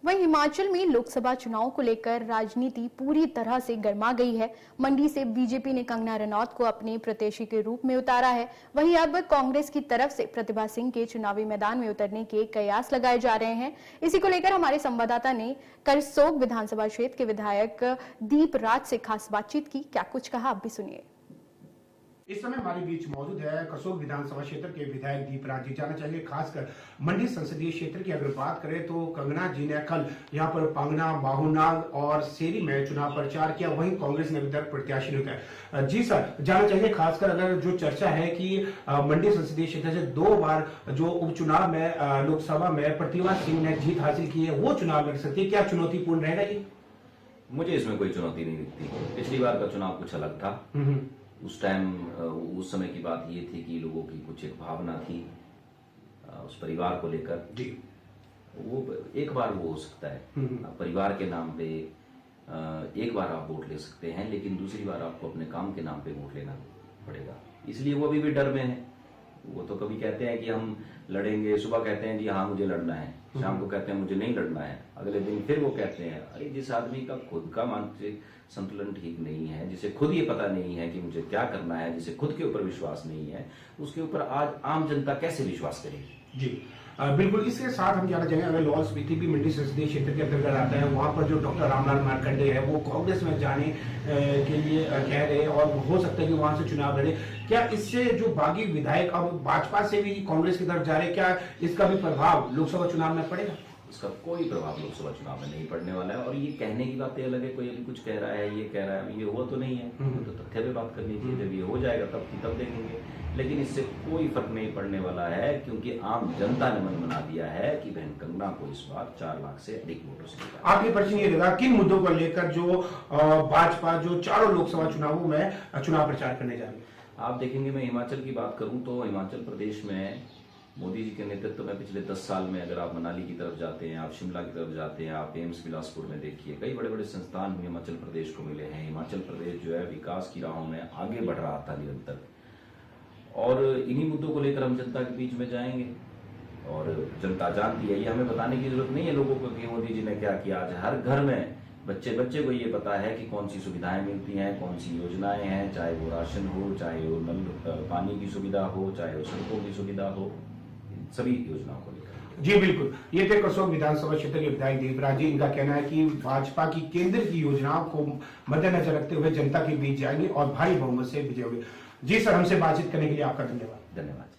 वहीं हिमाचल में लोकसभा चुनाव को लेकर राजनीति पूरी तरह से गर्मा गई है। मंडी से बीजेपी ने कंगना रनौत को अपने प्रत्याशी के रूप में उतारा है। वहीं अब कांग्रेस की तरफ से प्रतिभा सिंह के चुनावी मैदान में उतरने के कयास लगाए जा रहे हैं। इसी को लेकर हमारे संवाददाता ने करसोग विधानसभा क्षेत्र के विधायक दीप राज से खास बातचीत की। क्या कुछ कहा, आप भी सुनिए। इस समय हमारे बीच मौजूद है करसोग विधानसभा क्षेत्र के विधायक दीप राज जी। जाना चाहिए खासकर मंडी संसदीय क्षेत्र की अगर बात करें तो कंगना जी ने कल यहां पर पांगना, बाहुनाग और सेरी में चुनाव प्रचार किया। वहीं कांग्रेस ने विधायक प्रत्याशी ने जी सर, जाना चाहिए खासकर अगर जो चर्चा है कि मंडी संसदीय क्षेत्र से 2 बार जो उपचुनाव में लोकसभा में प्रतिभा सिंह ने जीत हासिल की है, वो चुनाव लड़ सकती है। क्या चुनौतीपूर्ण रहेगा ये? मुझे इसमें कोई चुनौती नहीं दिखती। पिछली बार का चुनाव कुछ अलग था। उस टाइम उस समय की बात ये थी कि लोगों की कुछ एक भावना थी उस परिवार को लेकर जी। वो एक बार वो हो सकता है परिवार के नाम पे एक बार आप वोट ले सकते हैं, लेकिन दूसरी बार आपको अपने काम के नाम पे वोट लेना पड़ेगा। इसलिए वो अभी भी डर में है। वो तो कभी कहते हैं कि हम लड़ेंगे, सुबह कहते हैं कि हाँ मुझे लड़ना है, शाम को कहते हैं मुझे नहीं लड़ना है, अगले दिन फिर वो कहते हैं। अरे जिस आदमी का खुद का मानसिक संतुलन ठीक नहीं है, जिसे खुद ये पता नहीं है कि मुझे क्या करना है, जिसे खुद के ऊपर विश्वास नहीं है, उसके ऊपर आज आम जनता कैसे विश्वास करेगी? जी बिल्कुल। इसके साथ हम जाना चाहेंगे, अगर लाहौल स्पीति भी मंडी संसदीय क्षेत्र के अंतर्गत आता है, वहां पर जो डॉक्टर रामलाल मार्कंडे है वो कांग्रेस में जाने के लिए कह रहे हैं और हो सकता है कि वहां से चुनाव लड़े। क्या इससे जो बागी विधायक अब भाजपा से भी कांग्रेस की तरफ जा रहे हैं, क्या इसका भी प्रभाव लोकसभा चुनाव में पड़ेगा? इसका कोई प्रभाव लोकसभा चुनाव में नहीं पड़ने वाला है। और ये कहने की बातें अलग है, कोई अभी कुछ कह रहा है, ये कह रहा है, ये हुआ तो नहीं है, तो तथ्य पे बात करनी चाहिए। जब ये हो जाएगा तब देखेंगे, लेकिन इससे कोई फर्क नहीं पड़ने वाला है, क्योंकि आम जनता ने मन बना दिया है कि बहन कंगना को इस बार 4 लाख से अधिक वोटों से जीता। आपके प्रश्न ये रहेगा किन मुद्दों को लेकर जो भाजपा जो चारों लोकसभा चुनावों में चुनाव प्रचार करने जा रही है? आप देखेंगे, मैं हिमाचल की बात करूं तो हिमाचल प्रदेश में मोदी जी के नेतृत्व में पिछले 10 साल में अगर आप मनाली की तरफ जाते हैं, आप शिमला की तरफ जाते हैं, आप एम्स बिलासपुर में देखिए, कई बड़े बड़े संस्थान हिमाचल प्रदेश को मिले हैं। हिमाचल प्रदेश जो है विकास की राहों में आगे बढ़ रहा था निरंतर, और इन्हीं मुद्दों को लेकर हम जनता के बीच में जाएंगे। और जनता जानती है, ये हमें बताने की जरूरत नहीं है लोगों को कि मोदी जी ने क्या किया। आज हर घर में बच्चे को ये पता है कि कौन सी सुविधाएं मिलती हैं, कौन सी योजनाएं हैं, चाहे वो राशन हो, चाहे वो नल पानी की सुविधा हो, चाहे वो सड़कों की सुविधा हो, सभी योजनाओं को लेकर। जी बिल्कुल। ये थे करसोग विधानसभा क्षेत्र के विधायक दीप राज जी। इनका कहना है कि भाजपा की केंद्र की योजनाओं को मद्देनजर रखते हुए जनता के बीच जाएंगे और भारी बहुमत से विजय होगी। जी सर, हमसे बातचीत करने के लिए आपका धन्यवाद। धन्यवाद।